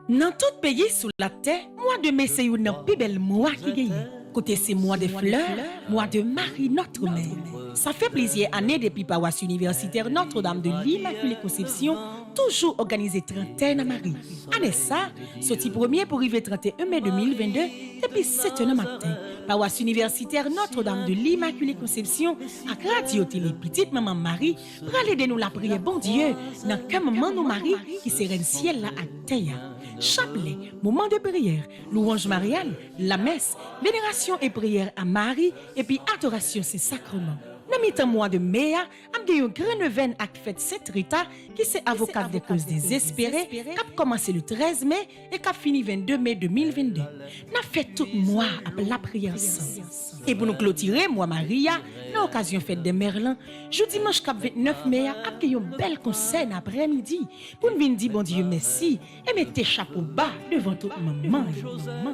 Dans tout pays sous la terre, mois de mai c'est une plus belle mois qui gagne. Côté c'est mois de fleurs, mois de Marie Notre-Mère. Ça fait plusieurs années depuis paroisse universitaire Notre-Dame de l'Immaculée Conception, toujours organisé trentaine à Marie. Année ça, sorti premier pour arriver 31 mai 2022, depuis 7 h matin. Paroisse universitaire Notre-Dame de l'Immaculée Conception, avec radio télé petite maman Marie, pour aller de nous la prière bon Dieu, dans quel moment nous Marie qui serait ciel là à terre. Chapelet, moment de prière, louange mariale, la messe, vénération et prière à Marie, et puis adoration c'est sacrement. Dans mi-temps mois de mai, am gen yon grand neuvaine ak fête Sainte Rita qui c'est avocate des causes désespérées qui a commencé le 13 mai et qui a fini 22 mai 2022. N'a fait tout mois après la prière ensemble. Et pour nous clôturer, moi Maria, dans l'occasion fête des Merlins, je dimanche cap 29 mai, a gen yon bel concert après-midi pour nous venir dire bon Dieu merci et mettez chapeau bas devant tout maman.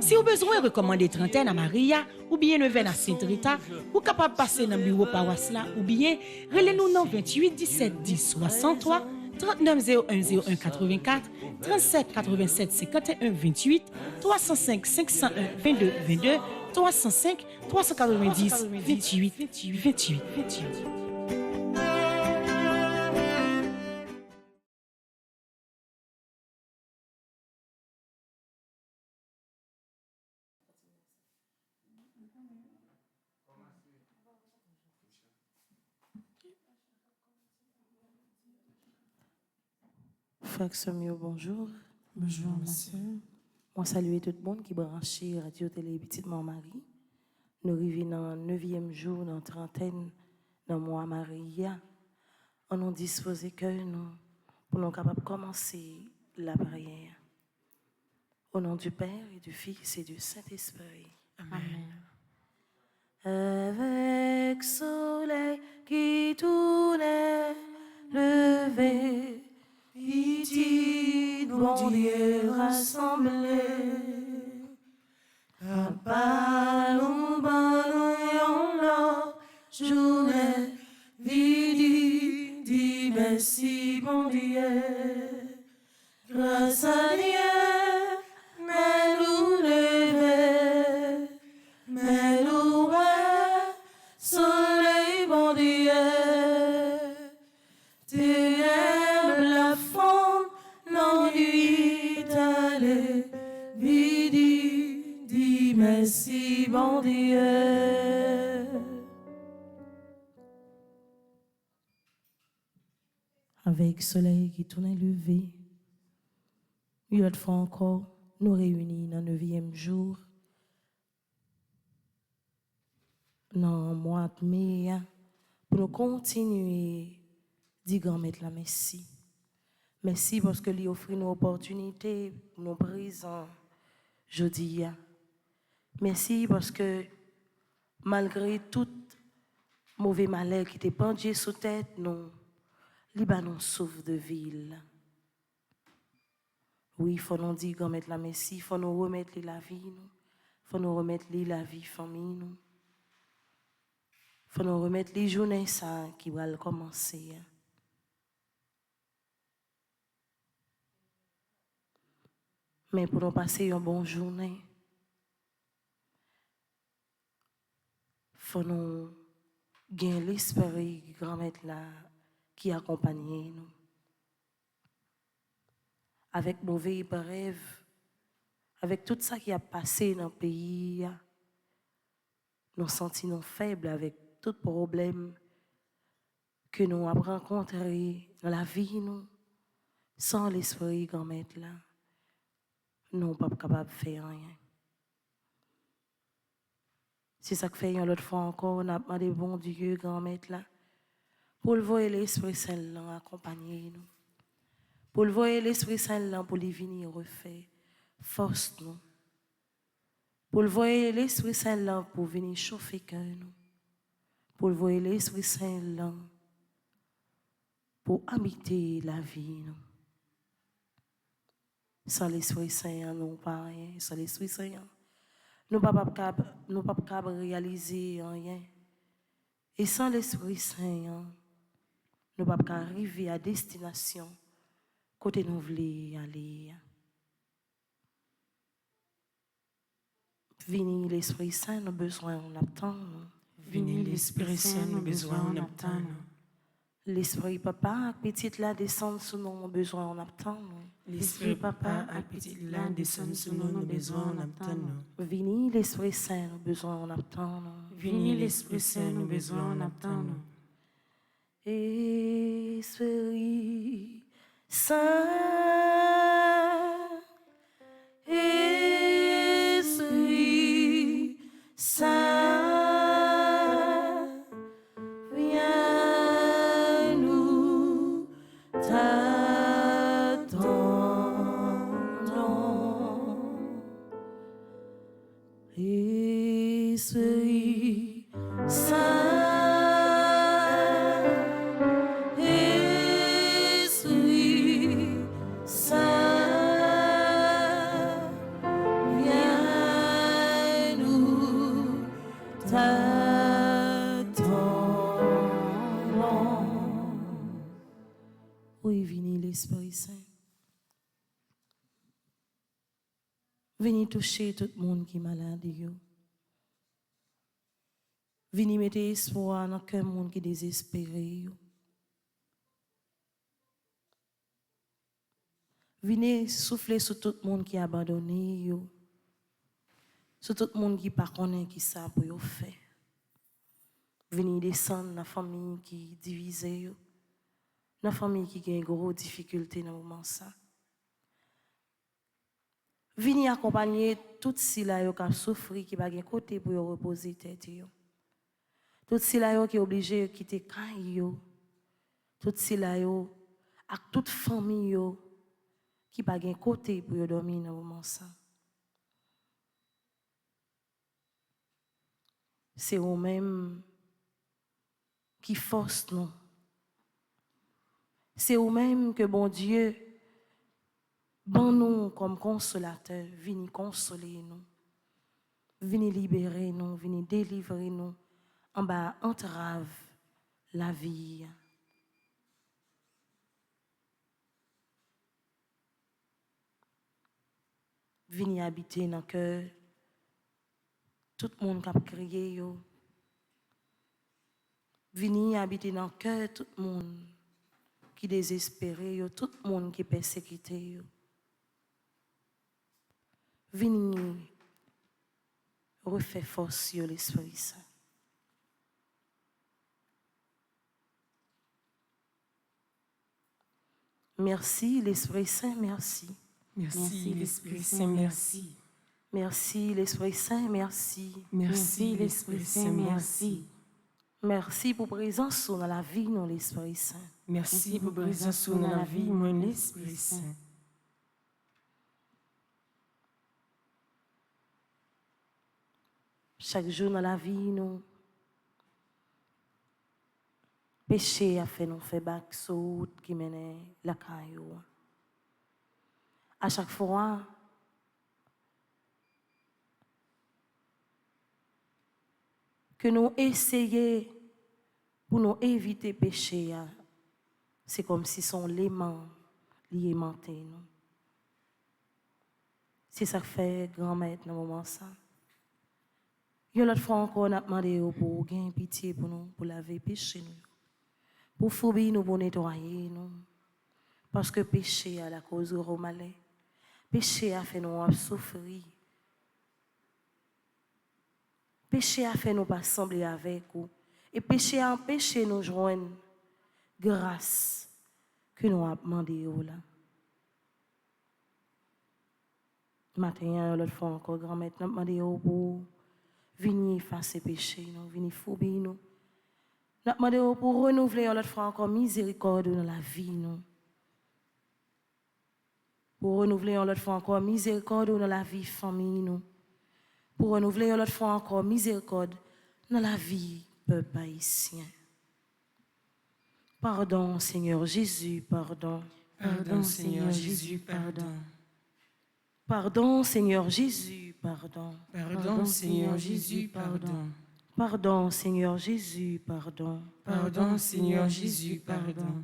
Si vous avez besoin de recommander trentaine à Maria ou bien neuvaine à Sainte Rita, vous capable passer dans le bureau paroisse là ou bien relez-nous dans 28 17 10 63 39 01 01 84 37 87 51 28 305 501 22 22 305 390 28 28 28. Frère Samuel, bonjour. Bonjour, monsieur. Moi, saluer tout le monde qui branché Radio Télé Petite Marie. Nous arrivons dans le 9e jour, dans la trentaine, dans le mois Maria. On nous dispose que nous, pour nous capables de commencer la prière. Au nom du Père et du Fils et du Saint-Esprit. Amen. Avec soleil qui tournait, levé, pitié, bon Dieu rassemblé. Ballon, ballon, la journée, vidi, dis merci, bon Dieu. Grâce à Dieu, mais nous lever, mais nous soleil, bon Dieu. Ténèbres, la fond, l'ennui, t'allais, vidi, dis merci, bon Dieu. Avec soleil qui tourne levé, une autre fois encore, nous réunis dans le 9e jour, dans le mois de mai, pour nous continuer d'y mettre la merci. Merci parce que lui offre une opportunité pour nous présents jeudi. Merci parce que malgré tout mauvais malheur qui était pendu sous tête, nous, nous sauve de ville. Oui, il faut nous dire qu'on mette la merci, il faut nous remettre la vie, il faut nous remettre la vie, famille, il faut nous remettre les journées ça qui vont commencer. Mais pour nous passer une bonne journée, il faut nous gagner l'esprit grand-mère là qui accompagne nous. Avec mauvais rêves, avec tout ça qui a passé dans le pays, nous sentons faibles avec tout problème que nous avons rencontré dans la vie, nous, sans l'esprit grand-mère là, nous ne sommes pas capables de faire rien. C'est ça que fait une autre fois encore, on a demandé bon Dieu, grand-mère là, pour le voir l'Esprit Saint là accompagner nous. Pour le voir l'Esprit Saint là pour les venir refaire force nous. Pour le voir l'Esprit Saint là pour venir chauffer cœur nous. Pour le voir l'Esprit Saint là pour habiter la vie nous. Sans l'Esprit Saint nous pas rien, sans l'Esprit Saint nous pas pas réaliser rien. Et sans l'Esprit Saint nous pas arriver à destination côté nous voulons aller. Vini l'Esprit Saint, nos besoins, on attend. Vini l'Esprit Saint, nos besoins, on attend. L'Esprit Papa, petite là, descend sous nos besoins, on attend. L'Esprit Papa, à petit là, descend sur nous, nos besoins, on attend. Vini l'Esprit Saint, nos besoins, on attend. Vini l'Esprit Saint, nos besoins, on attend. Esprit Saint, Esprit Saint, viens nous t'attendons. Esprit Saint, oui, venez l'Esprit Saint. Venez toucher tout le monde qui est malade. Venez mettre espoir dans le monde qui est désespéré. Venez souffler sur tout le monde qui est abandonné. Sur tout le monde qui ne connaît pas qui ça pour faire. Venez descendre dans la famille qui est divisée. Dans la famille qui a une grosse difficulté dans le moment ça. Venez accompagner tout ceux là qui souffrent, qui n'ont pas de côté pour reposer tête. Tout ceux là qui sont obligés de quitter Kayo. Tout ceux là avec toute famille qui n'ont pas de côté pour dormir dans le moment ça. C'est eux-mêmes qui forcent nous. C'est eux-mêmes que bon Dieu, bon nous comme consolateur, venez consoler nous, venez libérer nous, venez délivrer nous en bas entrave la vie. Venez habiter dans le cœur tout le monde qui a crié. Venez habiter dans le cœur tout le monde qui est désespéré, tout le monde qui est persécuté. Venez refaire force sur l'Esprit Saint. Merci l'Esprit Saint, merci. Merci l'Esprit Saint, merci. Merci l'Esprit Saint, merci. Merci l'Esprit Saint, merci. Merci pour présence dans la vie, non l'Esprit Saint. Merci pour présence dans la vie, mon Esprit Saint. Chaque jour dans la vie, nous péché a fait nous faire bac saut qui mène la caillou. À chaque fois, que nous essayons pour nous éviter le péché, c'est comme si son léman lié menté nous. C'est ça que fait grand-mère dans le moment ça. L'autre fois encore, on a demandé pour gagner pitié pour nous, pour laver péché nous, pour phobie nous, pour nettoyer nous. Parce que péché a la cause du malheur. Péché a fait nous souffrir. Péché a fait nous pas sembler avec vous. Et péché a empêché nous joindre grâce que nous avons demandé là. Matin, l'autre fois encore, grand-mère, nous avons demandé pour venir effacer péché, nous, venir phobie nous. Nous avons demandé pour renouveler l'autre fois encore miséricorde dans la vie nous. Pour renouveler l'autre fois encore miséricorde dans la vie famille nous. Pour renouveler l'autre fois encore miséricorde dans la vie peuple haïtien. Pardon, Seigneur Jésus, pardon. Pardon, Seigneur Jésus, pardon. Pardon, Seigneur Jésus, pardon. Pardon, Seigneur Jésus, pardon. Pardon, Seigneur Jésus, pardon. Pardon, Seigneur Jésus, pardon.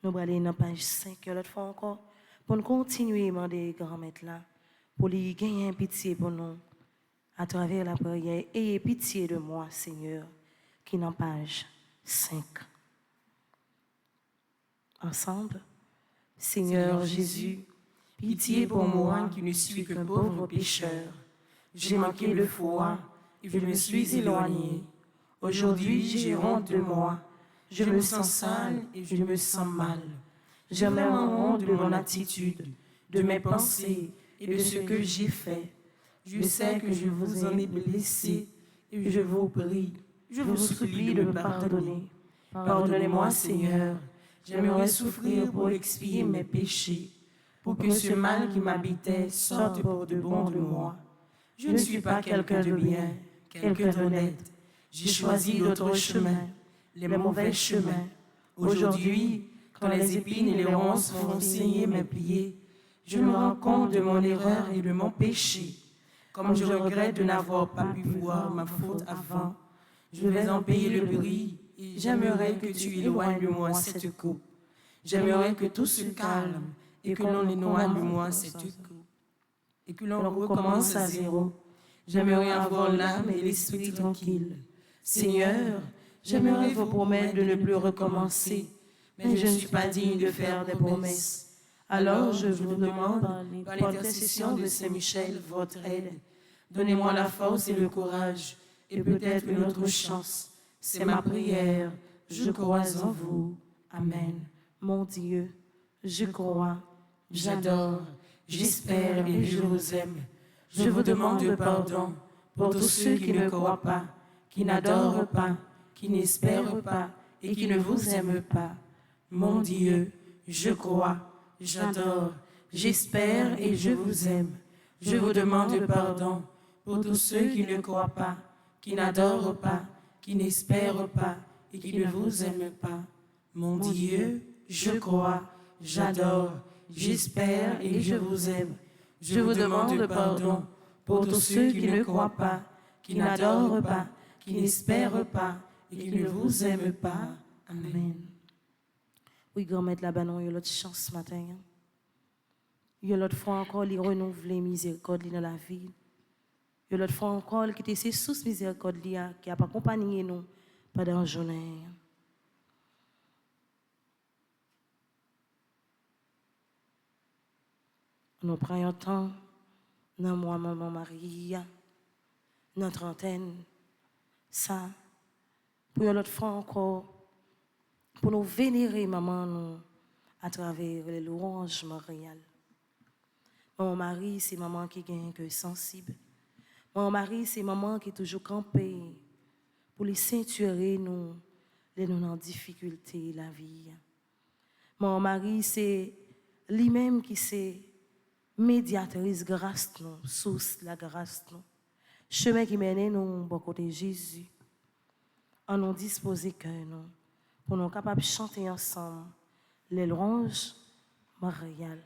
Nous allons aller dans la page 5, l'autre fois encore, pour nous continuer à demander grand-mère là, pour lui gagner pitié pour nous, à travers la prière, ayez pitié de moi, Seigneur, qui est en page 5. Ensemble, Seigneur Jésus, pitié pour moi qui ne suis qu'un pauvre pécheur. J'ai manqué de foi et je me suis éloigné. Aujourd'hui, j'ai honte de moi. Je me sens sale et je me sens mal. J'ai même honte de mon attitude, de mes pensées et de ce que j'ai fait. Je sais que je vous en ai blessé et je vous prie, je vous supplie de me pardonner. Pardonnez-moi, Seigneur. J'aimerais souffrir pour expier mes péchés, pour que ce mal qui m'habitait sorte pour de bon de moi. Je ne suis pas quelqu'un de bien, quelqu'un d'honnête. J'ai choisi d'autres chemins, les mauvais chemins. Aujourd'hui, quand les épines et les ronces font saigner mes pieds, je me rends compte de mon erreur et de mon péché. Comme je regrette de n'avoir pas pu voir ma faute avant, je vais en payer le prix et j'aimerais que tu éloignes de moi cette coupe. J'aimerais que tout se calme et que l'on éloigne de moi cette coupe et que l'on recommence à zéro. J'aimerais avoir l'âme et l'esprit tranquille. Seigneur, j'aimerais vous promettre de ne plus recommencer, mais je ne suis pas digne de faire des promesses. Alors je vous demande, par l'intercession de Saint-Michel, votre aide. Donnez-moi la force et le courage, et peut-être une autre chance. C'est ma prière, je crois en vous. Amen. Mon Dieu, je crois, j'adore, j'espère et je vous aime. Je vous demande pardon pour tous ceux qui ne croient pas, qui n'adorent pas, qui n'espèrent pas et qui ne vous aiment pas. Mon Dieu, je crois, j'adore, j'espère et je vous aime. Je vous demande pardon pour tous ceux qui ne croient pas, qui n'adorent pas, qui n'espèrent pas et qui ne vous aiment pas. Mon Dieu, je crois, j'adore, j'espère et je vous aime. Je vous demande pardon pour tous ceux qui ne croient pas, qui n'adorent pas, qui n'espèrent pas et qui ne vous aiment pas. Amen. Oui, grand-mère, là-bas, non, il y a l'autre chance ce matin. Il y a l'autre fois encore, il renouveler miséricorde dans la vie. Il y a l'autre fois encore, qui était ces sous miséricorde qui a accompagné nous pendant la journée. Nous prenons temps, dans moi, maman Marie, dans la trentaine, ça, pour l'autre fois encore, pour nous vénérer, maman, nous, à travers les louanges mariales. Maman Marie, c'est maman qui est un cœur sensible. Maman Marie, c'est maman qui est toujours campée pour les ceinturer, nous en difficulté, la vie. Maman Marie, c'est lui-même qui c'est médiatrice grâce nous, source la grâce nous. Chemin qui mène nous bon côté Jésus. En nous disposer que nous pour nous capables de chanter ensemble les louanges mariales.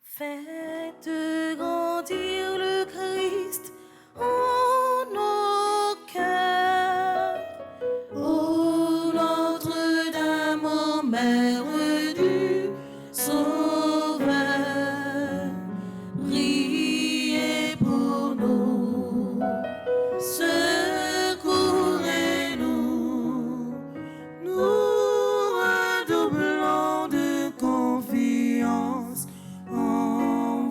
Faites grandir le Christ en nos cœurs, ô Notre-Dame, ô Mère du Sauveur, priez pour nous, secourez-nous, nous redoublons de confiance en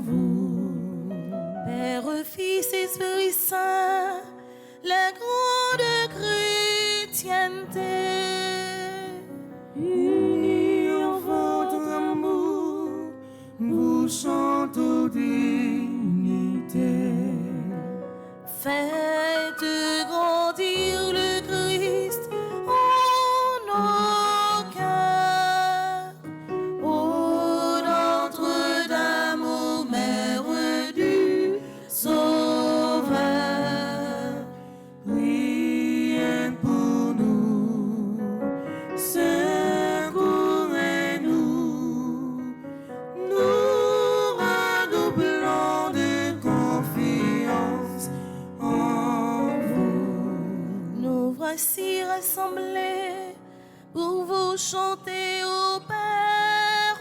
chanter au Père.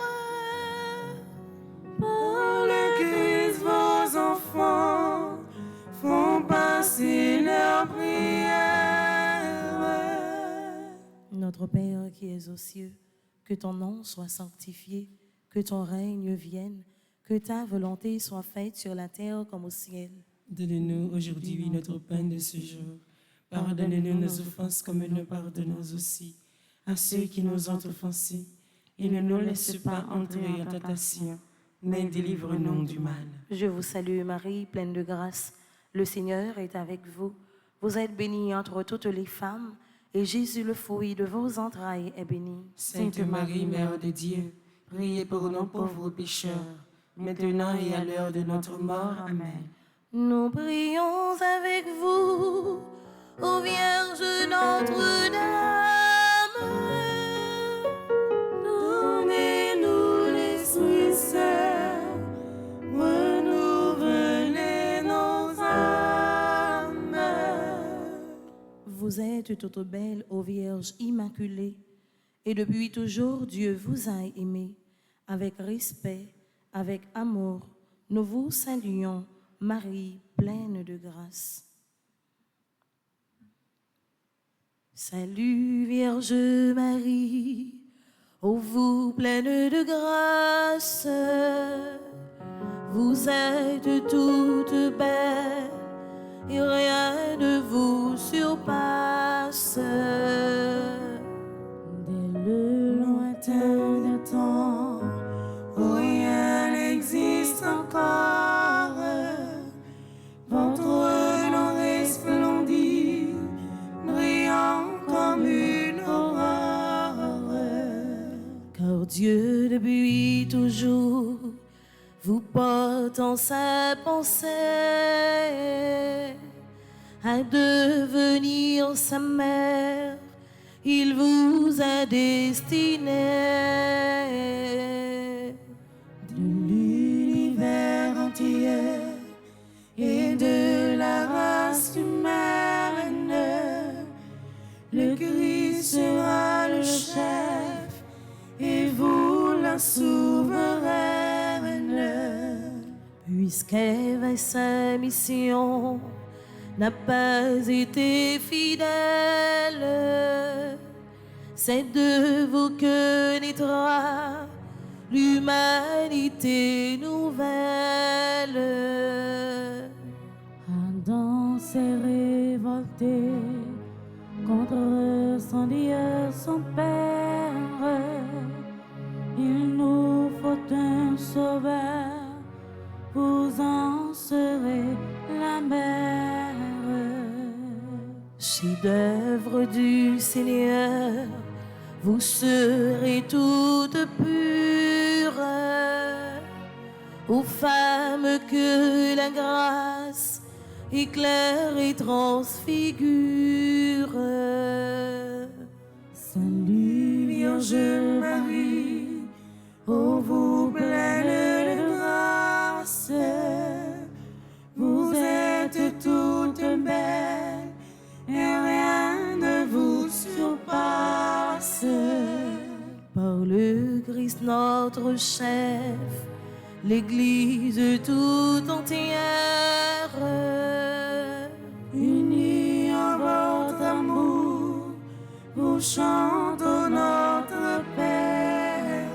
Par le Christ, vos enfants font passer leurs prières. Notre Père qui es aux cieux, que ton nom soit sanctifié, que ton règne vienne, que ta volonté soit faite sur la terre comme au ciel. Donne-nous aujourd'hui notre pain de ce jour. Pardonne-nous nos offenses comme nous pardonnons aussi à ceux qui nous ont offensés. Et ne nous laisse pas entrer en tentation, mais délivre-nous du mal. Je vous salue Marie, pleine de grâce. Le Seigneur est avec vous. Vous êtes bénie entre toutes les femmes, et Jésus, le fruit de vos entrailles, est béni. Sainte Marie, Mère de Dieu, priez pour nous pauvres pécheurs, maintenant et à l'heure de notre mort. Amen. Nous prions avec vous, ô Vierge Notre-Dame. Donnez-nous l'Esprit Saint, renouvelez nos âmes. Vous êtes toute belle, ô Vierge Immaculée, et depuis toujours Dieu vous a aimé. Avec respect, avec amour, nous vous saluons, Marie, pleine de grâce. Salut Vierge Marie, ô vous pleine de grâce, vous êtes toute belle et rien ne vous surpasse. Dès le lointain des temps, où rien n'existe encore, votre nom resplendit, brillant comme une aurore. Car Dieu depuis toujours vous porte en sa pensée à devenir sa mère, il vous a destiné. De l'univers entier et de la race humaine, le Christ sera le chef et vous la souveraine. Puisqu'Ève sa mission n'a pas été fidèle, c'est de vous que naîtra l'humanité nouvelle. Adam s'est révolté contre son Dieu, son Père. Il nous faut un sauveur, vous en serez la mère. Chef-d'œuvre du Seigneur, vous serez toutes pures, aux femmes que la grâce éclaire et transfigure. Salut Vierge Marie, ô vous pleine de grâce, vous êtes toute belle et rien ne vous surpasse. Par le Christ notre chef, l'Église tout entière, Unis en votre amour, vous chantons notre Père.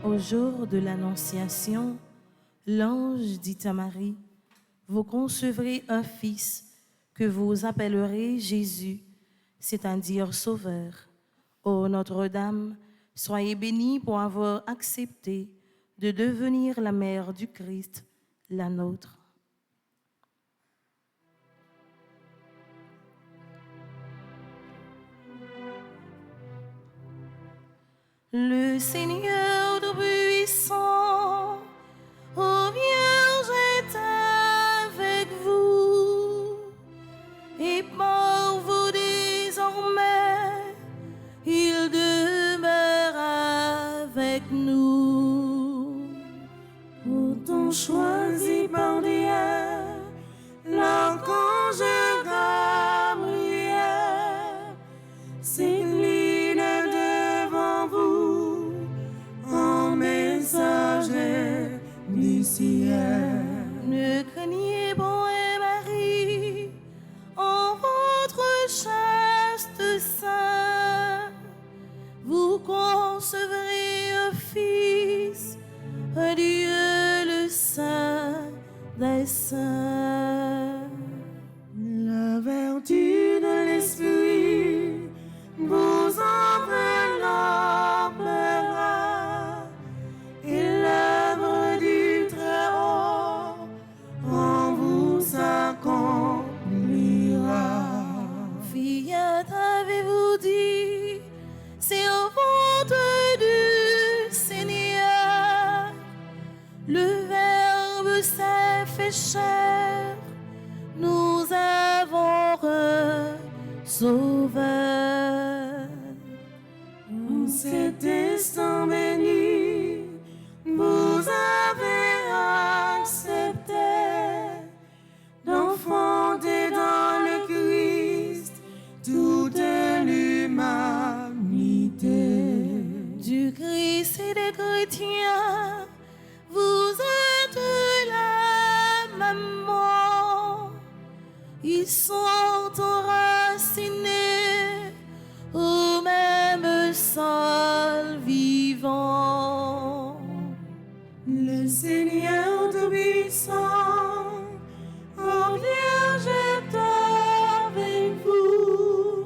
au jour de l'Annonciation, l'ange dit à Marie, vous concevrez un fils que vous appellerez Jésus, c'est-à-dire Sauveur. Ô Notre-Dame, soyez bénie pour avoir accepté de devenir la mère du Christ, la nôtre. Le Seigneur Tout-Puissant, ô Vierge, est avec vous, et par vous désormais, il demeure avec nous. Pourtant choisi par Dieu, l'archange Gabriel, c'est lui pécheurs, nous avons un Sauveur. En cet instant béni, vous avez accepté d'enfanter dans le Christ toute l'humanité. Du Christ et des chrétiens, vous êtes la maman. Ils sont enracinés au même sol vivant. Le Seigneur Tout-Puissant, ô Vierge est avec vous,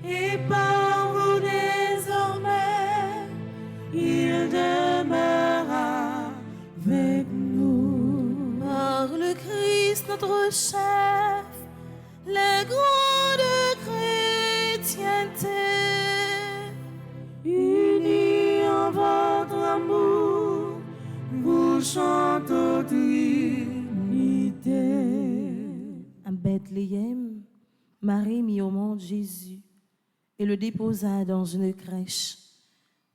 et par vous désormais, il demeure avec nous. Par le Christ notre chef, la grande chrétienté, Unis en votre amour, vous chantez aux Trinité. à Bethléem, Marie mit au monde Jésus et le déposa dans une crèche.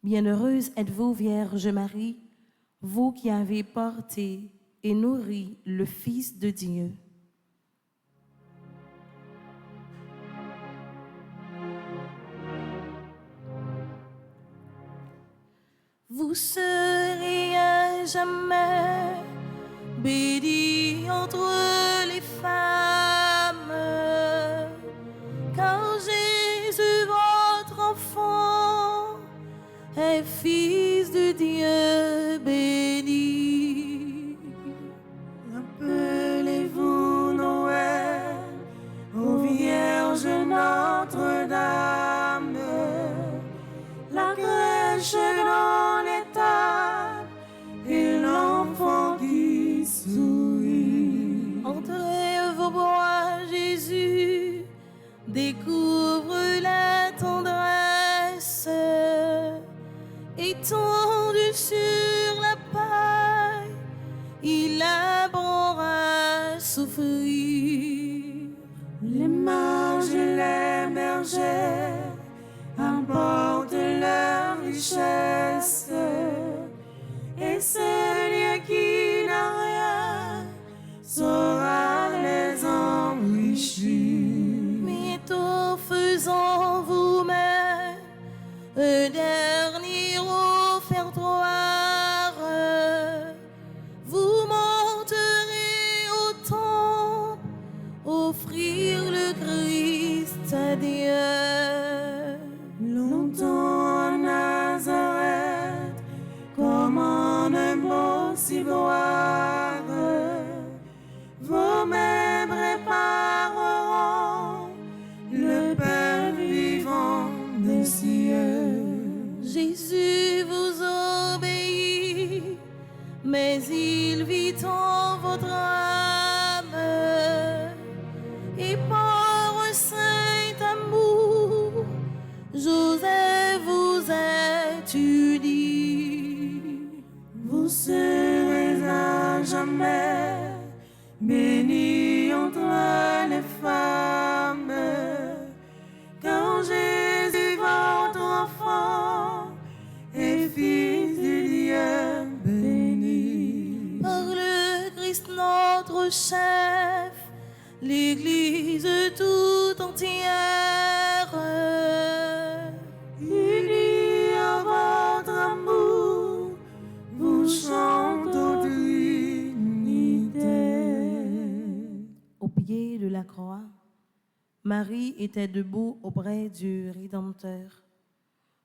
Bienheureuse êtes-vous, Vierge Marie, vous qui avez porté et nourri le Fils de Dieu. Vous serez à jamais bénie entre les femmes, car Jésus, votre enfant, est Fils de Dieu béni. Appelez-vous Noël, ô Vierge Notre-Dame, la crèche dans l'étable et l'enfant qui sourit. Entrez vos bras, Jésus, découvre la tendresse, étendu sur la paille, il apprendra souffrir. Les mages et les bergers apportent leur richesse, et celui qui n'a rien saura les enrichir. Bientôt faisant vous-même un dernier offertoire, vous monterez au temple, offrir le Christ à Dieu. Longtemps à Nazareth, comme en un beau ciboire, vos mains prépareront le pain vivant des cieux. Jésus vous obéit, mais il vit en votre âme, et par un saint amour, Joseph vous est uni. Vous serez à jamais bénis entre les femmes, car Jésus, votre enfant, est Fils du Dieu béni. Par le Christ notre chef, l'Église tout entière, Unis à votre amour, vous chantez aux Trinité. au pied de la croix, Marie était debout auprès du Rédempteur.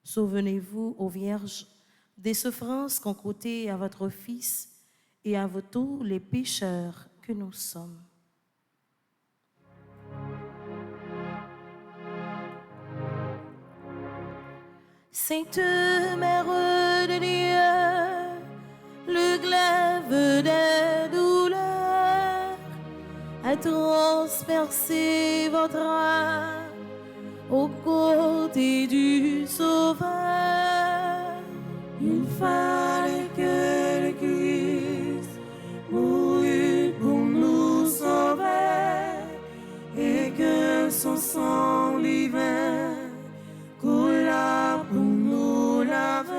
Souvenez-vous, ô Vierge, des souffrances qu'ont coûtées à votre Fils et à vous tous les pécheurs que nous sommes. Sainte Mère de Dieu, le glaive des douleurs a transpercé votre âme au côté du Sauveur. Il fallait que le Christ mourût pour sang divin coula pour nous laver.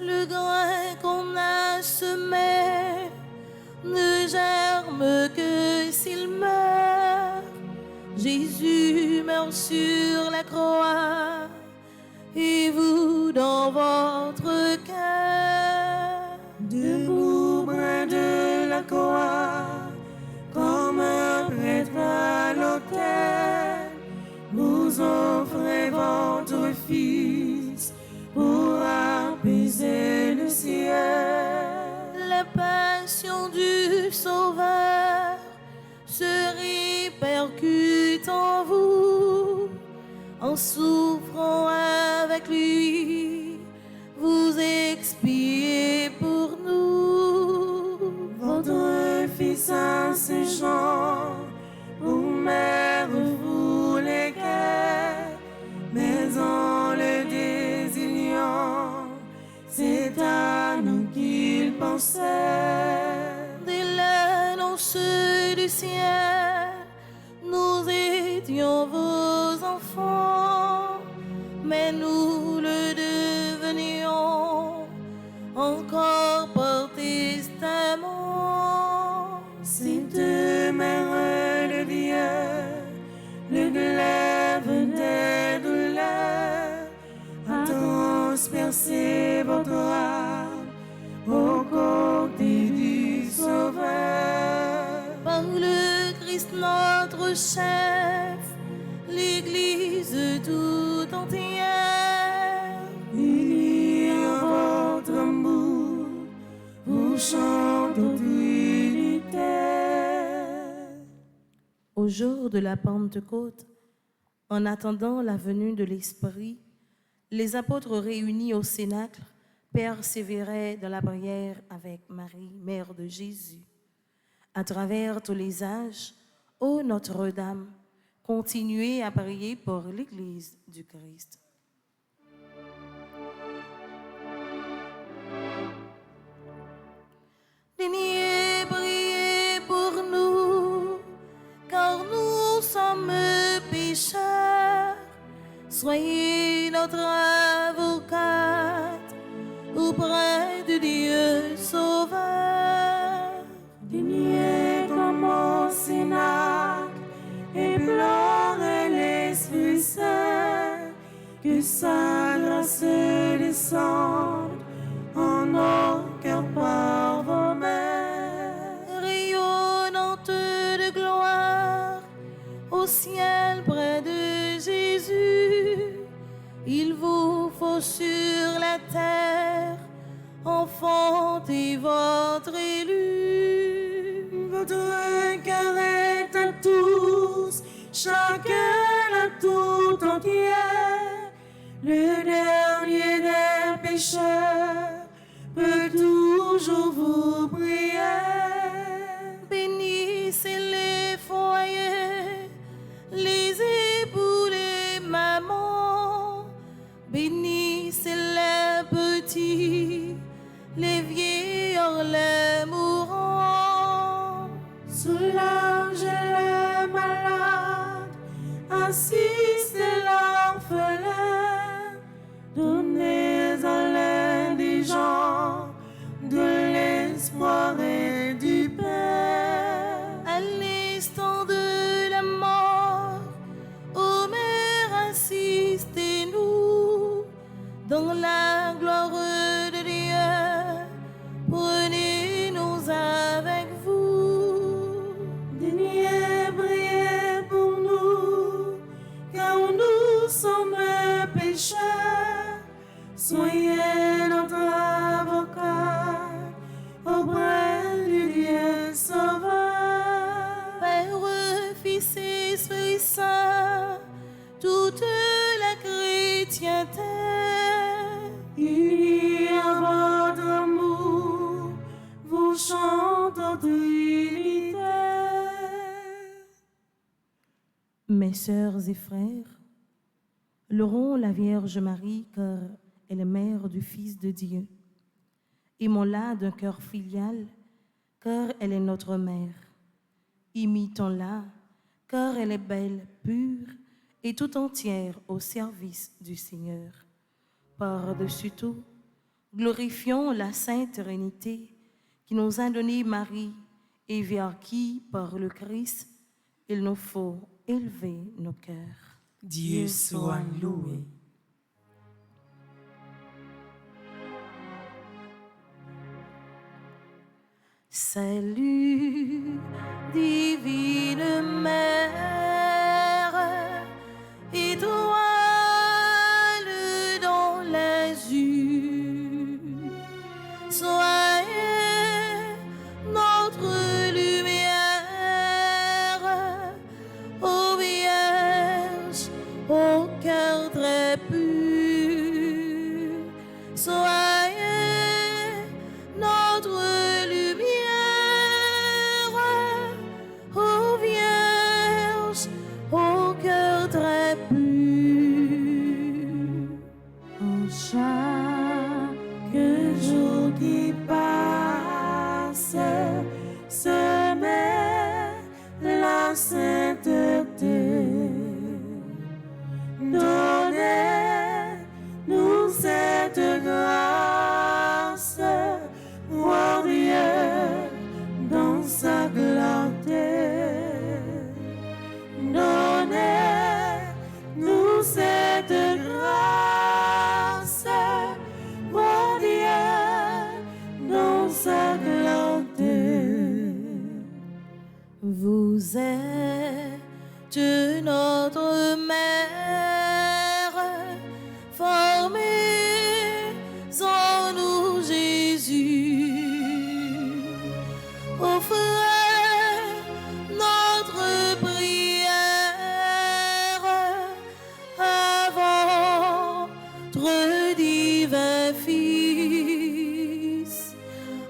Le grain qu'on a semé ne germe que s'il meurt. Jésus meurt sur la croix et vous dans votre cœur. Debout près de la croix, comme un prêtre à l'autel, vous offrez votre Fils pour apaiser le ciel. La passion du Sauveur se répercute en vous. En souffrant avec lui, vous expiez pour nous. Votre Fils à ses gens, pour mère vous les guerres, mais en le désignant, c'est à nous qu'il pensait. Dès l'annonce du ciel, nous étions vos enfants, mais nous le devenions encore par testament. Sainte Mère de Dieu, le glaive des douleurs, a transpercé votre âme au côté du Sauveur. Par le Christ notre chef, l'Église tout entière, Unis en votre amour, vous chantez Trinité. au jour de la Pentecôte, en attendant la venue de l'Esprit, les apôtres réunis au Cénacle persévéraient dans la prière avec Marie, mère de Jésus. À travers tous les âges, ô Notre-Dame, continuez à prier pour l'Église du Christ. Daignez prier pour nous, car nous sommes pécheurs. Soyez notre avocate auprès de Dieu Sauveur. Daignez comme au Cénacle, implorer l'Esprit Saint, que sa grâce descende en nos cœurs par vos mains. Rayonnante de gloire au ciel près de Jésus, il vous faut sur la terre enfanter votre élu. Votre cœur est à tous, chacun à tout entière. Le dernier des pécheurs peut toujours vous prier. Bénissez les foyers, les époux, les mamans. Bénissez les petits, les vieillards, les mourants. Soulagez les malades, assistez l'orphelin, donnez à l'indigent de l'espoir et du pain. À l'instant de la mort, ô Mère, assistez-nous dans la gloire de Dieu. Prenez-nous avec vous. Daignez prier pour nous, car nous sommes pécheurs. Soyez notre avocat auprès du Dieu Sauveur. Père, Fils et Esprit Saint, toute la chrétienté, Unis en votre amour, vous chantez en Trinité. mes sœurs et frères, louons la Vierge Marie car elle est mère du Fils de Dieu. Aimons-la d'un cœur filial car elle est notre mère. Imitons-la car elle est belle, pure et tout entière au service du Seigneur. Par-dessus tout, glorifions la Sainte Trinité qui nous a donné Marie et vers qui, par le Christ, il nous faut élever nos cœurs. Dieu soit loué. Salut, divine Mère, étoile dans l'azur, soyez notre lumière, ô Vierge, au cœur très pur, soyez notre ô Vierge, au cœur très pur. En chaque jour qui passe, se met la sainteté. Donnez-nous cette grâce, ô Dieu, dans sa clarté. Donnez-nous cette grâce, ô Dieu, dans sa clarté. Vous êtes notre mère, formez en nous Jésus. Offrez notre prière avant votre divin Fils.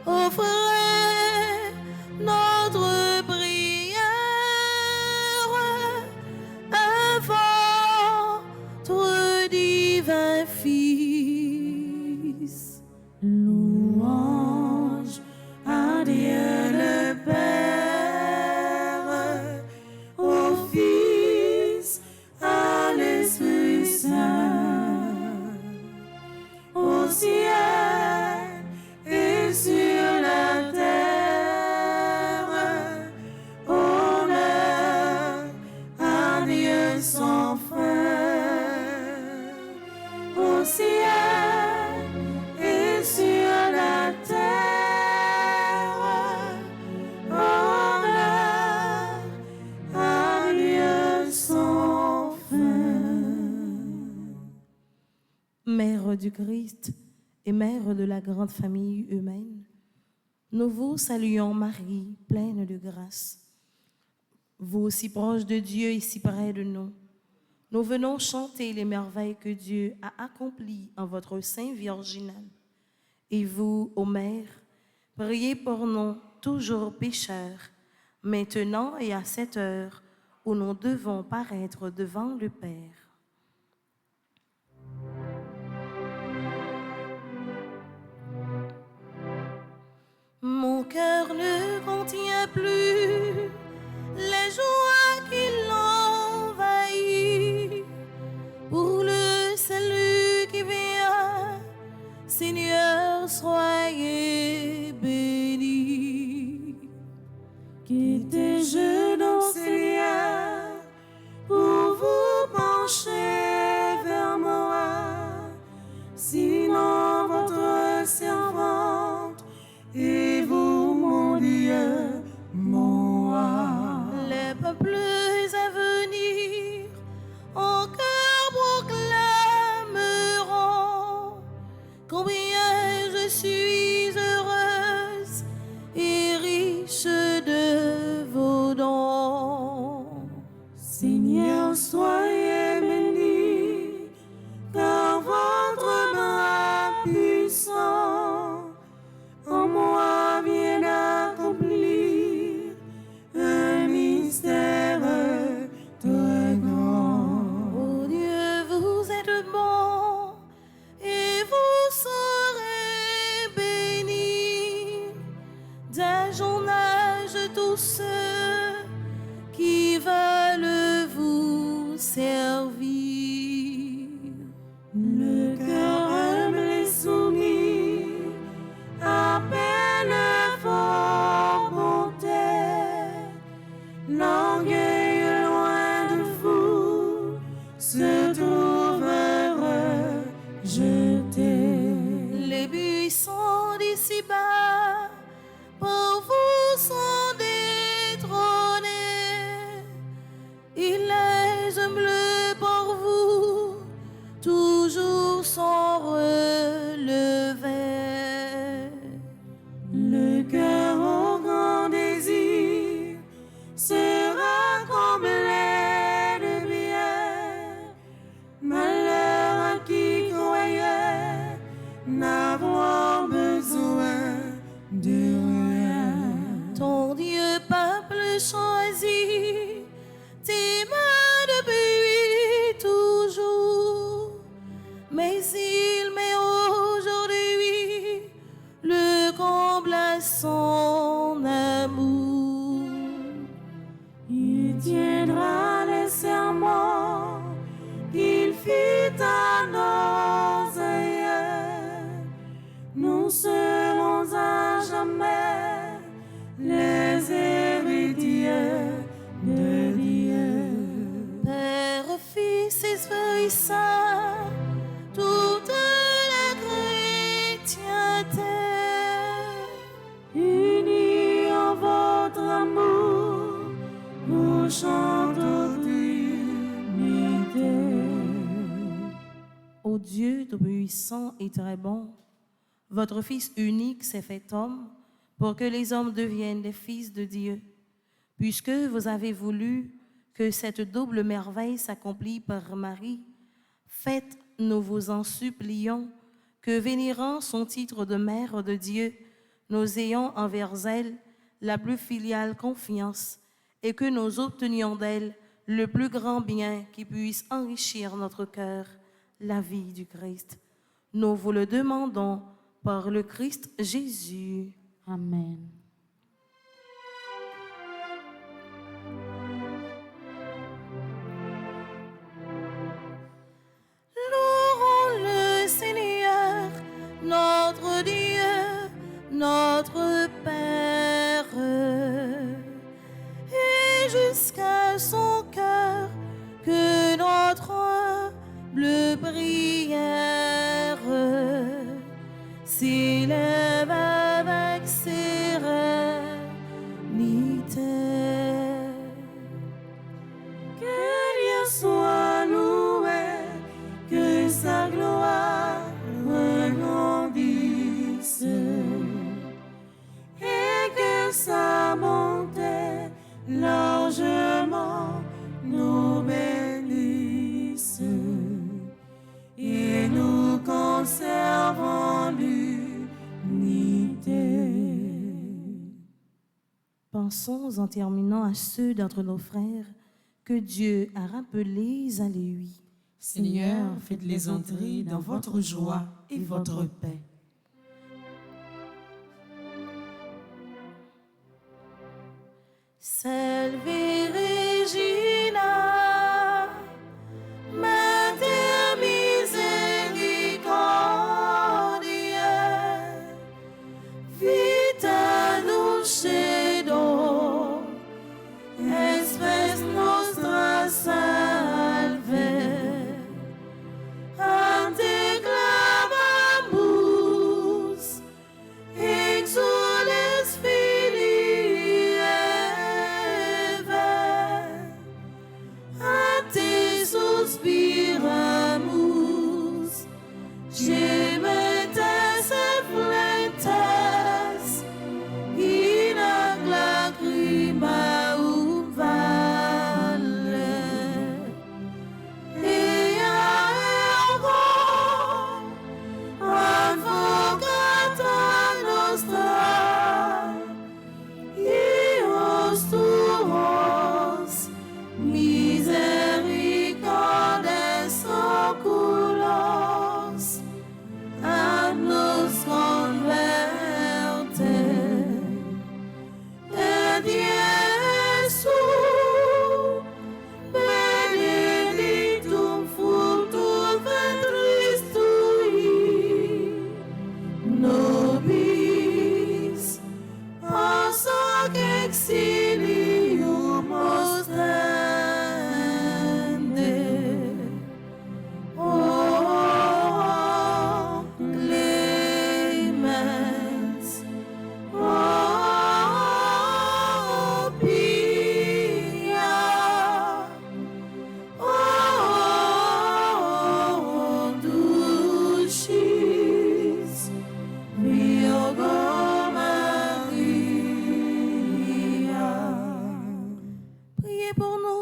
Offrez notre prière avant votre divin Fils. Louange à Dieu le Père, au Fils, à l'Esprit Saint, au ciel et sur la terre, honneur à Dieu sans fin, au ciel et sur la terre, honneur à Dieu sans fin. Mère du Christ et mère de la grande famille humaine, nous vous saluons Marie, pleine de grâce. Vous si proche de Dieu et si près de nous, nous venons chanter les merveilles que Dieu a accomplies en votre sein virginal. Et vous, ô Mère, priez pour nous, toujours pécheurs, maintenant et à cette heure où nous devons paraître devant le Père. Mon cœur ne contient plus les joies qui l'envahissent pour le salut qui vient. Seigneur, soyez béni. Quittez-je dans ces liens pour vous pencher vers moi, sinon votre servante et vous, mon Dieu, mon roi. Les peuples à venir en cœur proclameront combien je suis heureuse et riche de vos dons. Seigneur, soyez béni, car votre bras puissant en moi vient accomplir un mystère très grand. Oh Dieu, vous êtes bon et vous saurez bénir d'un journal tous ceux qui veulent je t'aime. Les puissants d'ici-bas, pour vous sont détrônés. Il les humble pour vous, toujours sont relevés. Le cœur au grand désir sera comme lait de bière. Malheur à qui croyait n'avoir besoin de rien. Ton Dieu, peuple choisi, t'aima depuis toujours, mais il met aujourd'hui le comble à son amour. Il tiendra les serments qu'il fit à nos aïeux. Nous serons à jamais les héritiers de Dieu. Père, Fils, Esprit Saint, toute la chrétienté, Unis en votre amour, vous chantons d'unité. Ô Dieu tout-puissant et très bon, votre Fils unique s'est fait homme pour que les hommes deviennent des fils de Dieu. Puisque vous avez voulu que cette double merveille s'accomplisse par Marie, faites, nous vous en supplions, que vénérant son titre de mère de Dieu, nous ayons envers elle la plus filiale confiance et que nous obtenions d'elle le plus grand bien qui puisse enrichir notre cœur, la vie du Christ. Nous vous le demandons par le Christ Jésus. Amen. Louons le Seigneur, notre Dieu, notre Père, et jusqu'à son cœur que notre humble prière s'élève avec sérénité. Que Dieu soit loué, que sa gloire regrandisse et que sa bonté largement nous bénisse et nous conserve en l'unité. Pensons en terminant à ceux d'entre nos frères que Dieu a rappelés à lui. Seigneur, faites-les entrer dans votre joie et votre paix. Salve Regina, Mater misericordiae, vita dulcedo, espes nostra salve, ante clamamus, exules filii Eve.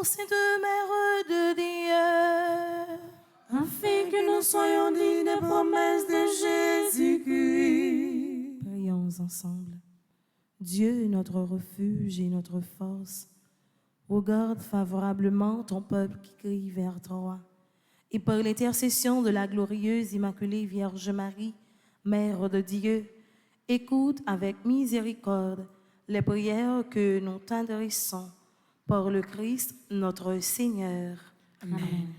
Sainte Mère de Dieu, afin que nous soyons dignes des promesses de Jésus-Christ. prions ensemble. Dieu, notre refuge et notre force, regarde favorablement ton peuple qui crie vers toi. Et par l'intercession de la glorieuse Immaculée Vierge Marie, Mère de Dieu, écoute avec miséricorde les prières que nous t'adressons par le Christ notre Seigneur. Amen.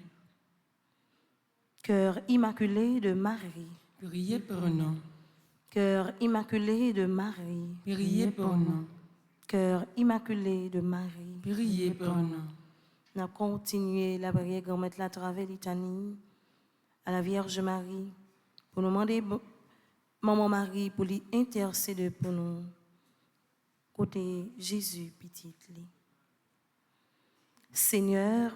Cœur immaculé de Marie, Priez pour nous. cœur immaculé de Marie, Priez pour nous. cœur immaculé de Marie. Priez pour nous. On a continué la prière qu'on met la travers litanie à la Vierge Marie pour nous demander Maman Marie pour lui intercéder pour nous côté Jésus petit li. Seigneur,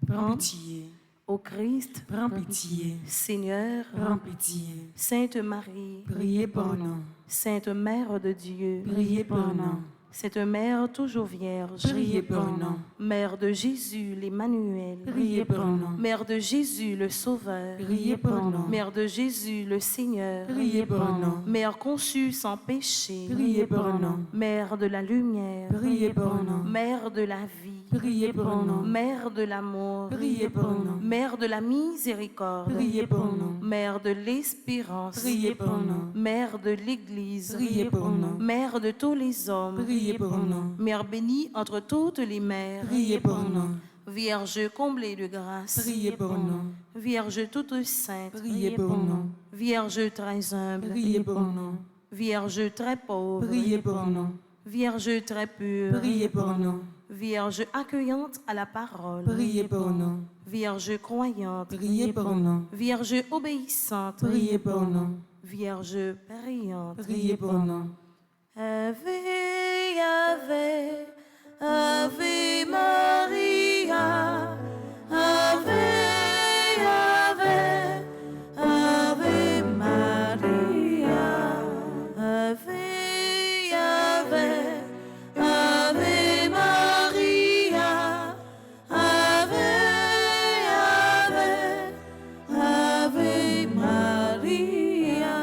Prends pitié. au Christ, Prends pitié. Seigneur, Prends pitié. Sainte Marie, Priez pour nous. Sainte Mère de Dieu, Priez pour nous. cette Mère toujours vierge, Priez pour nous. Mère de Jésus l'Emmanuel, Priez pour nous. Mère de Jésus le Sauveur, Priez pour nous. Mère de Jésus le Seigneur, Priez pour nous. Mère conçue sans péché, Priez pour nous. Mère de la lumière, Priez pour nous. Mère de la vie, Priez pour nous. Mère de l'amour, Priez pour nous. Mère de la miséricorde, Priez pour nous. Mère de l'espérance, Priez pour nous. Mère de l'Église, Priez pour nous. Mère de tous les hommes, Priez pour nous. Mère bénie entre toutes les mères, Priez pour nous. Vierge comblée de grâce, Priez pour nous. Vierge toute sainte, Priez pour nous. Vierge très humble, Priez pour nous. Vierge très pauvre, Priez pour nous. Vierge très pure, Priez pour nous. Vierge accueillante à la parole, Priez pour nous. Vierge croyante, Priez pour nous. Vierge obéissante, Priez pour nous. Vierge priante. Priez pour nous. Ave, Ave, Ave Maria, Ave, Ave, Ave Maria, Ave, Ave, Ave Maria, Ave, Ave, Ave Maria.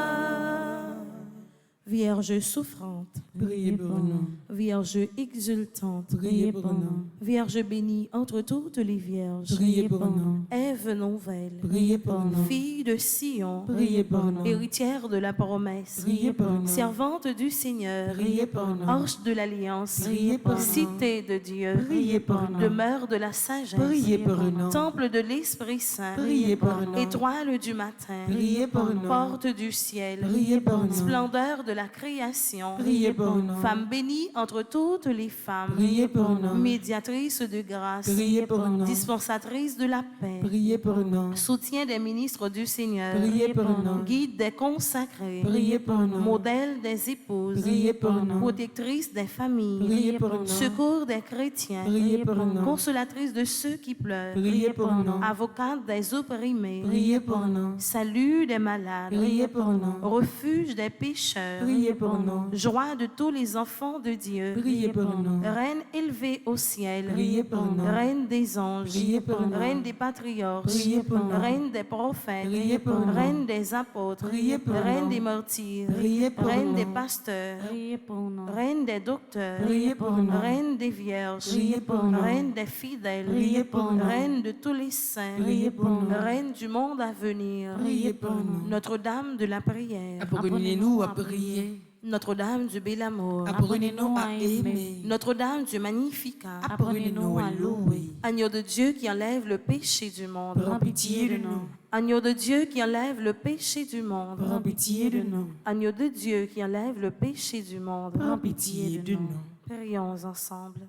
Vierge souffrante, Priez pour nous. Vierge exultante, Priez pour nous. Vierge bénie entre toutes les vierges, Priez pour nous. Ève nouvelle, Priez pour nous. fille de Sion, Priez pour nous. héritière de la promesse, Priez pour nous. servante du Seigneur, Priez pour nous. arche de l'alliance, Priez pour nous. cité de Dieu, Priez pour nous. demeure de la sagesse, Priez pour nous. temple de l'Esprit Saint, Priez pour nous. étoile du matin, Priez pour nous. porte du ciel, Priez pour nous. splendeur de la création, Priez pour nous. femme bénie entre toutes les femmes, Priez pour nous. médiatrice de grâce, Priez pour nous. dispensatrice de la paix, Priez pour nous. soutien des ministres du Seigneur, Priez pour nous. guide des consacrés, Priez pour nous. modèle des épouses, Priez pour nous. protectrice des familles, Priez pour nous. secours des chrétiens, Priez pour nous. consolatrice de ceux qui pleurent, Priez pour nous. avocate des opprimés, Priez pour nous. salut des malades, Priez pour nous. refuge des pécheurs, Priez pour nous. joie de tous les enfants de Dieu, Priez pour nous. Reine élevée au ciel, Priez pour nous. Reine des anges, Priez pour nous. Reine des patriarches, Priez pour nous. Reine des prophètes, Priez pour nous. Reine des apôtres, Priez pour Reine nous. des martyrs, Priez pour Reine nous. des pasteurs, Priez pour nous. Reine des docteurs, Priez pour nous. Reine des vierges, Priez pour nous. Reine des fidèles, Priez pour nous. Reine de tous les saints, Priez pour nous. Reine du monde à venir, Priez pour nous. Notre-Dame de la prière, Apprenez-nous à prier. Notre-Dame du bel amour, Apprenez-nous à aimer. Notre-Dame du Magnificat, Apprenez-nous à louer. Agneau de Dieu qui enlève le péché du monde, Prends pitié de nous. Agneau de Dieu qui enlève le péché du monde, Prends pitié de nous. Agneau de Dieu qui enlève le péché du monde. Prends pitié de nous. Prions ensemble.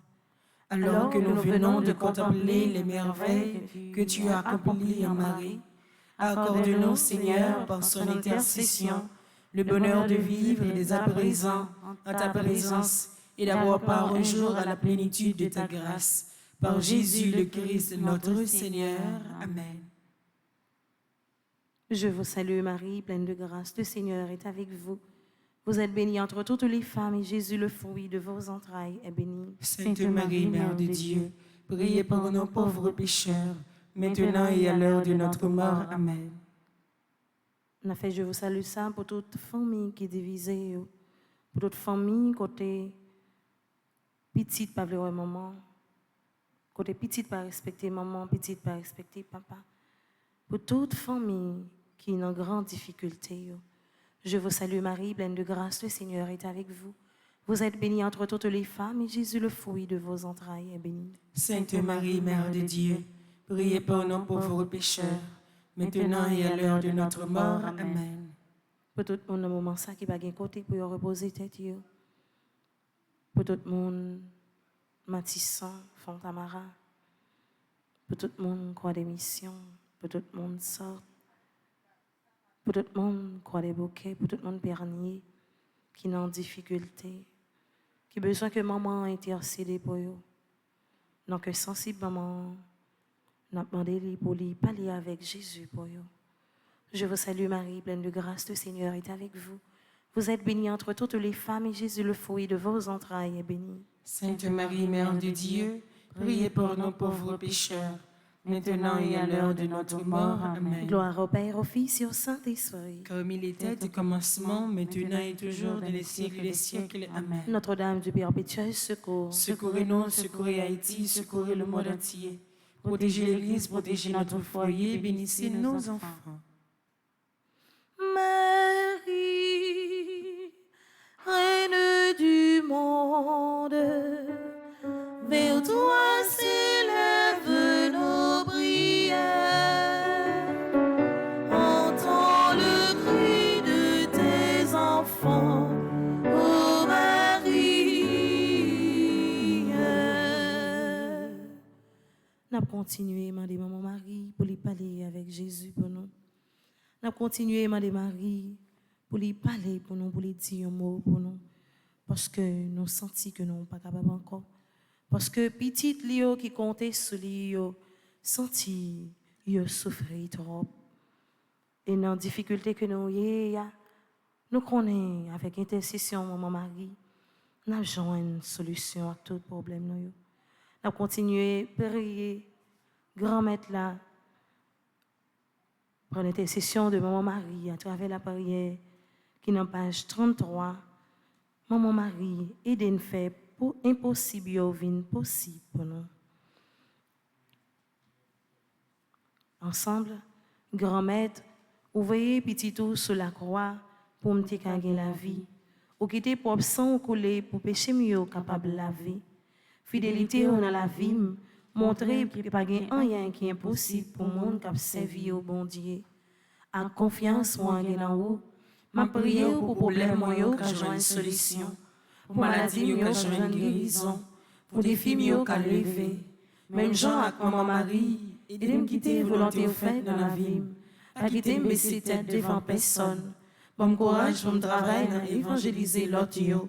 Alors que nous venons de contempler les merveilles que tu as accomplies en Marie, accorde-nous, Seigneur, par son intercession, le bonheur de vivre dès à présent en ta présence et d'avoir part un jour à la plénitude de ta grâce. Par Jésus le Christ, notre Seigneur. Amen. Je vous salue Marie, pleine de grâce, le Seigneur est avec vous. Vous êtes bénie entre toutes les femmes et Jésus, le fruit de vos entrailles, est béni. Sainte Marie, Mère de Dieu, priez pour nos pauvres pécheurs, maintenant et à l'heure de notre mort. Amen. On a fait je vous salue ça pour toute famille qui est divisée, pour toute famille côté petite pas vouloir maman, côté petite pas respecter maman, petite pas respecter papa. Pour toute famille qui est en grande difficulté, je vous salue Marie, pleine de grâce, le Seigneur est avec vous. Vous êtes bénie entre toutes les femmes et Jésus, le fruit de vos entrailles, est béni. Sainte Marie, Mère de Dieu, priez pour nos pauvres pécheurs, maintenant et à l'heure de notre mort. Amen. Pour tout le monde, dans moment ça qui va bien côté pour reposer tête. Pour tout le monde, Matissan, Fontamara. Pour tout le monde, croix des missions. Pour tout le monde, sort. Pour tout le monde, croix des bouquets. Pour tout le monde, pernier, qui est en difficulté. Qui a besoin que maman intercède pour eux. Donc, sensible, maman, n'a demandé pour lui parler avec Jésus pour eux. Je vous salue Marie, pleine de grâce, le Seigneur est avec vous. Vous êtes bénie entre toutes les femmes et Jésus, le fruit de vos entrailles, est béni. Sainte Marie, Mère de Dieu, priez pour nos pauvres pécheurs, maintenant et à l'heure de notre mort. Amen. Gloire au Père, au Fils et au Saint-Esprit. Comme il était du commencement, maintenant et toujours, dans les siècles des siècles. Amen. Notre-Dame du perpétuel secours. Secourez-nous, secourez Haïti, secourez le monde entier. Protégez l'Église, protégez notre foyer, bénissez nos enfants. Marie, Reine du monde, vers toi s'élèvent nos prières. Entends le cri de tes enfants, ô Marie. N'a continué, demander maman Marie pour lui parler avec Jésus pour nous. N'a continué, demander Marie pour lui parler pour nous, pour lui dire un mot pour nous. Parce que nous sentons que nous ne sommes pas capables encore. Parce que petite Lio qui comptait sur lui, senti, il souffrait trop. Et dans la difficulté que nous avons, nous connaissons avec intercession, maman Marie, nous avons une solution à tout problème. Nous avons continué à prier, grand-maître là, pour l'intercession de maman Marie à travers la prière qui est en page 33. Maman Marie, aidez-nous faire pour impossible devient possible pour nous. Ensemble, grand-maître, ouvrez petit tout sur la croix pour me gagner la vie. Ou quitter pour sang couler pour pécher mieux capable de laver. Fidélité dans la vie, montrer que pas rien qui est impossible pour monde qui a servi au bon Dieu. En confiance moi en haut, ma prière pour problème moi yo ka joindre solution. Pour maladie mieux ka joindre guérison. Pour défi mieux ka lever. Même Jean avec maman Marie, aidez-moi quitter volonté au fait dans la vie. Pas quitter me baisser tête devant personne. Bon courage pour me travailler dans évangéliser l'autre yo.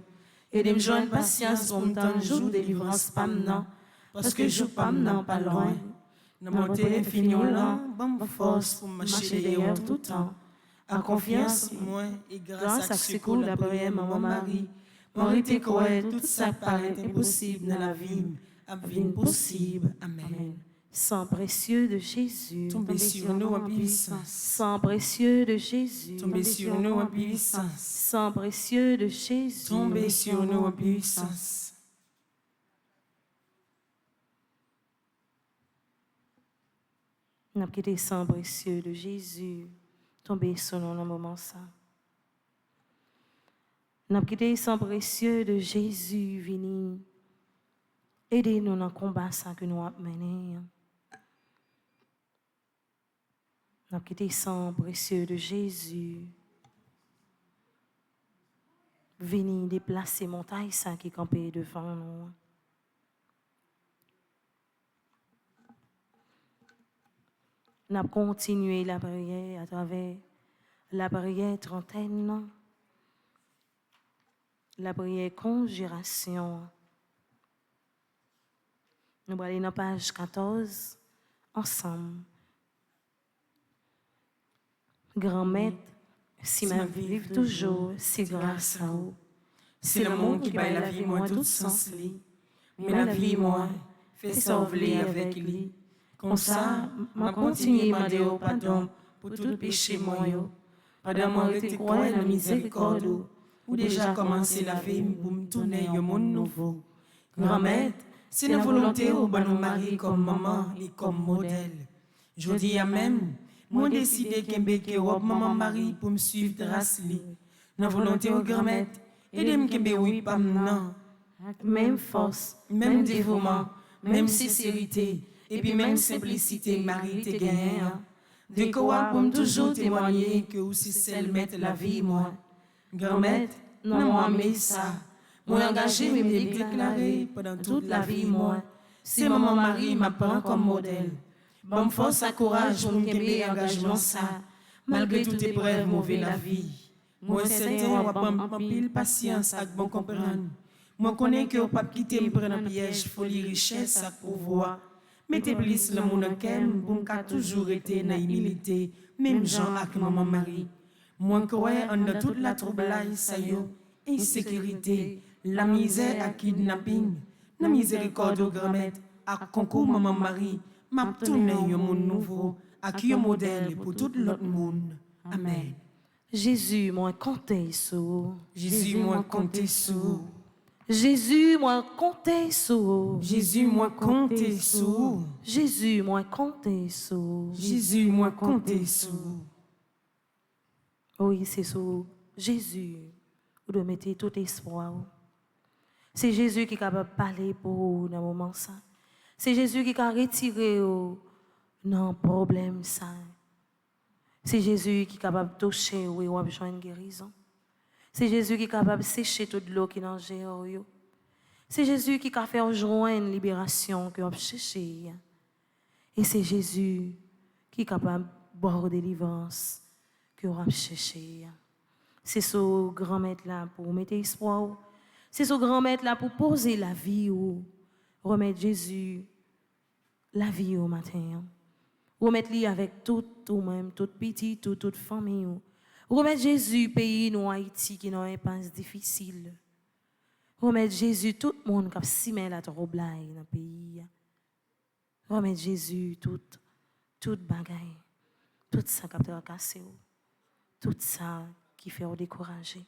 Aidez-moi joindre patience pour me tendre jour délivrance pas maintenant. Parce que je pas maintenant pas loin. Nous montons l'infini là, bonne force pour marcher d'ailleurs tout le temps. En confiance, moi, et grâce à ce secours la prière, maman Marie, m'arrêtez croire tout ça paraît impossible dans la vie, devient possible. Amen. Sang précieux de Jésus, Tombez sur nous en puissance. sang précieux de Jésus, Tombez sur nous en puissance. sang précieux de Jésus, Tombez sur nous en puissance. N'a quitté sang précieux de Jésus, tombé sur nous dans le moment ça. N'a quitté sang précieux de Jésus, vini, aidez-nous dans le combat ça que nous avons mené. N'a quitté sang précieux de Jésus, vini déplacer montagne ça qui campait devant nous. Nous avons continué la prière à travers la prière trentaine, la prière conjuration. Nous allons aller dans la page 14 ensemble. Grand-maître, si ma vie vive toujours, c'est grâce à vous. C'est l'amour qui baille la vie, moi, tout sens li. Mais la vie, moi, fais ça avec lui. Comme ça, m'a continué à demander au pardon pour tout péché moi. Pendant moi rester croire la miséricorde, ou déjà commencé la vie pour me tourner au monde nouveau. Grand-mère, c'est la volonté au bon mari comme maman et comme modèle. Je dis à même, moi décidé que maman mari pour me suivre trace li. La volonté au grand-mère, aidez-moi que oui pas non. Même force, Même dévouement, même sincérité, et puis même simplicité, Marie te gagne. De quoi pour me toujours témoigner que aussi celle mettre la vie, moi. Grand-mère, non, moi, mais ça. Moi, engagé, mais me déclarer pendant toute la vie, moi. C'est maman Marie m'apprend comme modèle. Bonne force et courage pour me engagement, ça. Malgré toute épreuve, mauvais la vie. Moi, certain, on va pile patience avec bon comprendre. Moi, connais que au pas quitter me prendre un piège, folie, richesse, à pouvoir. Mettez plus le monde en kem, pour me toujours été dans l'humilité, même Jean avec maman Marie. Moi, crois en toute la troublage, ça y est, insécurité, la misère à kidnapping, la miséricorde au grand-mère, à concours maman Marie, m'a tourné un monde nouveau, à qui un modèle pour tout l'autre monde. Amen. Jésus, moi, comptez sur. Jésus, moi, comptez sur. Jésus, moi, comptez sur. Jésus, moi, comptez sur. Jésus, moi, comptez sur. Jésus, moi, comptez sur. Oui, c'est sur Jésus. Vous devez mettre tout espoir. C'est Jésus qui est capable de parler pour vous dans le moment ça. C'est Jésus qui a retiré dans le problème ça. C'est Jésus qui est capable de toucher ou de besoin de guérison. C'est Jésus qui est capable de sécher toute l'eau qui est dans le géant. C'est Jésus qui a fait joindre une libération que vous cherchez. Et c'est Jésus qui est capable de boire de délivrance que vous cherchez. C'est ce grand maître là pour mettre espoir. C'est ce grand maître là pour poser la vie ou remettre Jésus la vie au matin. Remettre lui avec tout ou même toute petite ou toute famille. Remettre Jésus pays nous Haïti qui n'a pas difficile. Remettre Jésus tout le monde qui a si mal à troublage dans le pays. Remettre Jésus toute bagaille. Tout ça qui a cassé. Tout ça qui fait décourager.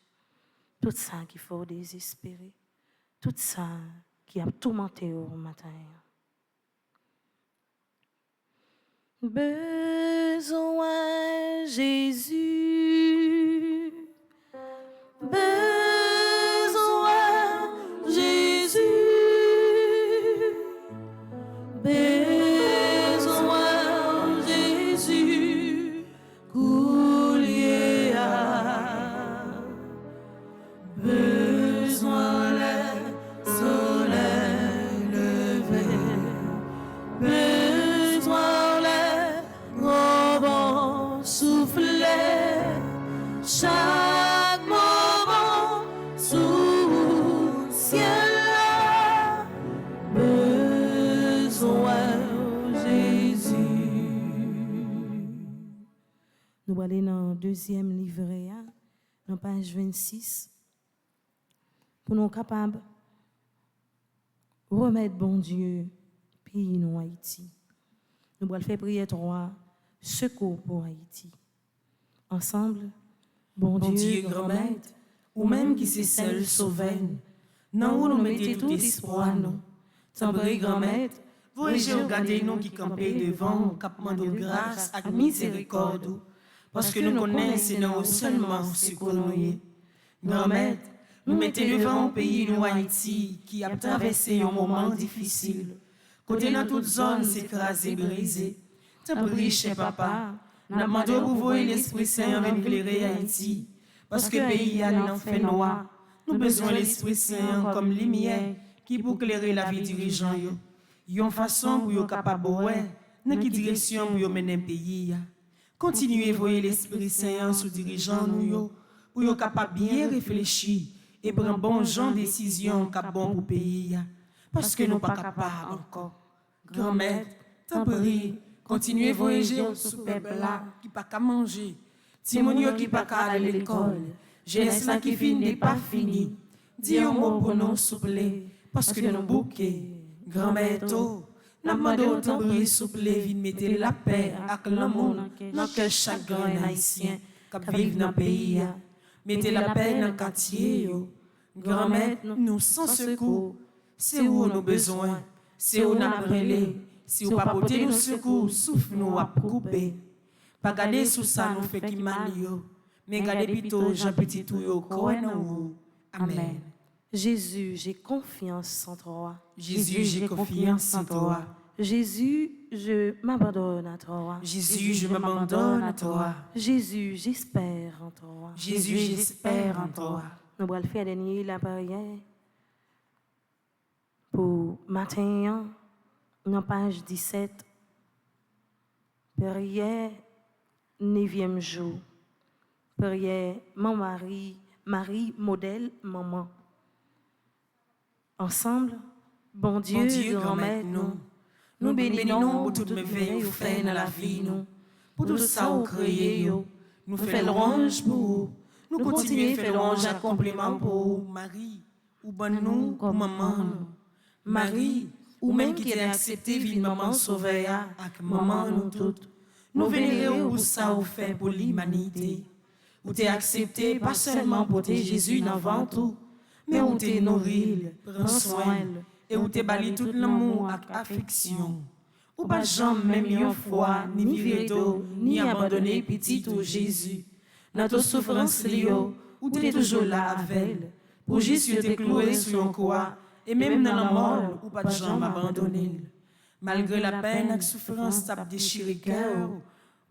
Tout ça qui fait désespérer. Tout ça qui a tourmenté au matin. Besoin Jésus, besoin Jésus, besoin Jésus, coulier à besoin le soleil levé. Chaque moment sous ciel besoin Jésus. Nous allons aller dans le deuxième livret, dans page 26, pour nous capables de remettre bon Dieu pays nous Haïti. Nous allons faire prier 3 secours pour Haïti. Ensemble, bon Dieu, grand-mère, ou même qui c'est seul sauver, non où nous mettez tout espoir, nous. Tant pis, grand-mère, voyez regarder nous qui campons devant, capement de grâce et miséricorde, parce que nous connaissons nous seulement ce que nous sommes. Grand-mère, nous mettez devant un pays, nous Haïti, qui a traversé un moment difficile. Côté dans toute zone, s'écraser, brisé. Tant pis, cher papa, nous demandons pour vous l'Esprit Saint avec éclairer Haïti, parce que le pays a un fait noir. Nous avons besoin de l'Esprit Saint comme lumière qui pour éclairer la vie dirigeant. Il y a une façon pour vous capable de voir dans quelle direction pour mener le pays. Continuez à voir l'Esprit Saint sous dirigeant nous pour vous capable bien réfléchir et prendre bon genre de décision qui bon pour le pays. Parce que nous ne sommes pas capables encore. Grand-mère, tant pis. Continuez à voyager sous peuple là qui pas qu'à manger. Timonio qui pas qu'à aller à l'école. Jeunesse là qui finit pas fini. Dis un mot pour nous souple parce que nous bouquets. Grand-mère tout, n'a demandé autant brille souple, vin mettez la paix avec l'amour dans quel chaque grand haïtien qui vit dans le pays. Mettez la paix dans le quartier. Grand-mère, nous sans secours, c'est où nous besoin, c'est où nous brûlé, si vous pas porter nous secours, souffle nous à couper. Pas garder sous ça nous fait qui mal yo, mais garder plutôt Jean Petit tout yo croit en vous. Amen. Jésus, j'ai confiance en toi. Jésus, j'ai confiance en toi. Jésus, je m'abandonne à toi. Jésus, je m'abandonne à toi. Jésus, j'espère en toi. Jésus, j'espère en toi. Nous allons faire dernier la prière pour matin, dans page 17, prière 9e jour. Prière, mon mari, Marie, modèle, maman. Ensemble, bon Dieu, grand-mère, nous bénissons pour toutes mes veilles vous faites dans la vie, nous. Pour tout ça, vous créez, nous faisons l'orange pour vous. Nous continuons à faire l'orange à compliment pour vous. Marie, ou bonne nous, pour maman, nous. Marie, ou même qui t'a accepté, vie maman sauvée, avec maman, nous toutes. Nous vénérons pour ça, vous faites pour l'humanité. Ou t'es accepté, pas seulement pour tes Jésus dans tout, mais où t'es nourri, prends soin, et où t'es bali tout l'amour avec affection. Ou pas jamais même une fois, ni vivre ni abandonner petit ou Jésus. Dans toute souffrance liée, où t'es toujours là avec elle, pour Jésus t'es cloué sur un croix, et même dans la mort, ou pas jamais abandonner. Malgré la peine et la souffrance, t'as déchiré cœur,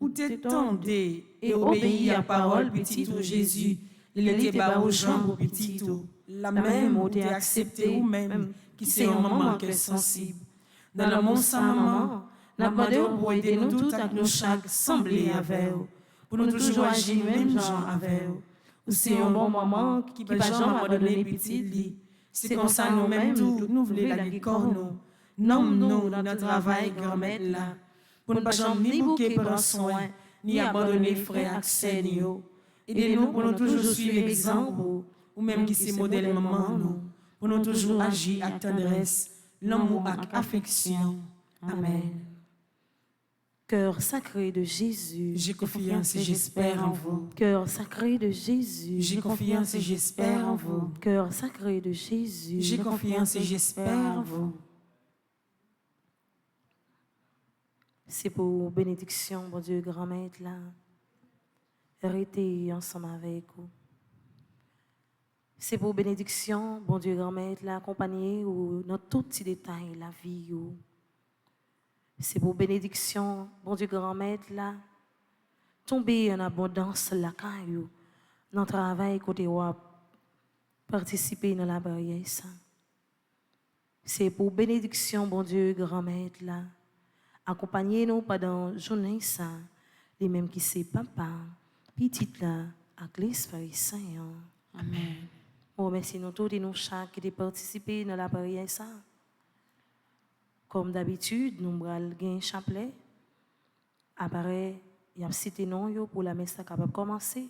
où t'es tendé et obéi à la parole petit ou Jésus, il était bas aux jambes petit ou. La même où t'es accepté ou même, qui c'est un maman qui est sensible. Dans le monde sans maman, n'a pas de pour aider nous tous à nous chaque sembler avec vous. Pour nous toujours agir même genre avec vous. Ou c'est un bon maman qui peut jamais abandonner petit lit. C'est comme ça nous-mêmes tout, nous voulons la guérir nous. Nomme-nous dans notre travail grand-mère là. Pour ne pas jamais ni bouquer prendre soin, ni abandonner frère accès ni yo. Aidez-nous pour nous toujours suivre l'exemple, ou même qui c'est modèle maman nous, pour nous toujours agir avec tendresse, l'amour avec affection. Amen. Cœur sacré de Jésus, J'ai confiance et j'espère en vous. cœur sacré de Jésus, J'ai confiance et j'espère en vous. cœur sacré de Jésus, J'ai confiance et j'espère en vous. C'est pour bénédiction, bon Dieu, grand-mère, là. Restez ensemble avec vous. C'est pour bénédiction, bon Dieu, grand-mère, là, accompagner ou dans tout petit détail la vie. Ou. C'est pour bénédiction, bon Dieu, grand-mère, là, tomber en abondance la caillou, dans le travail côté ou participer dans la prière. Ça. C'est pour bénédiction, bon Dieu, grand-mère, là. Accompagnez-nous pendant la journée, ça, les mêmes qui c'est papa, petite là, avec l'Esprit Saint. Amen. On remercie nous tous et nous chaque qui a participé dans la prière, ça. Comme d'habitude, nous allons gagner un chapelet. Après, il y a cité non pour la messe capable de commencer.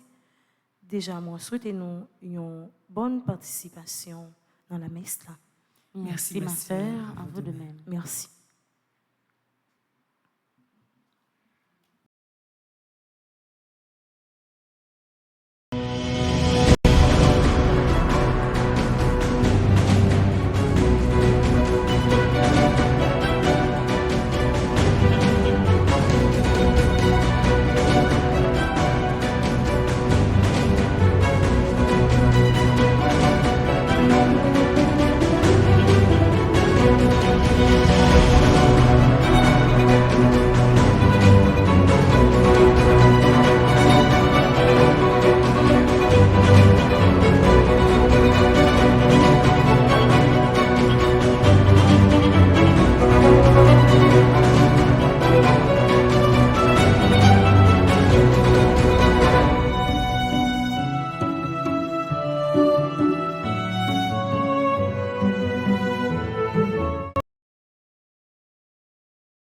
Déjà, moi, souhaitez-nous une bonne participation dans la messe là. Merci, ma ma sœur. sœur, à vous de même. Merci.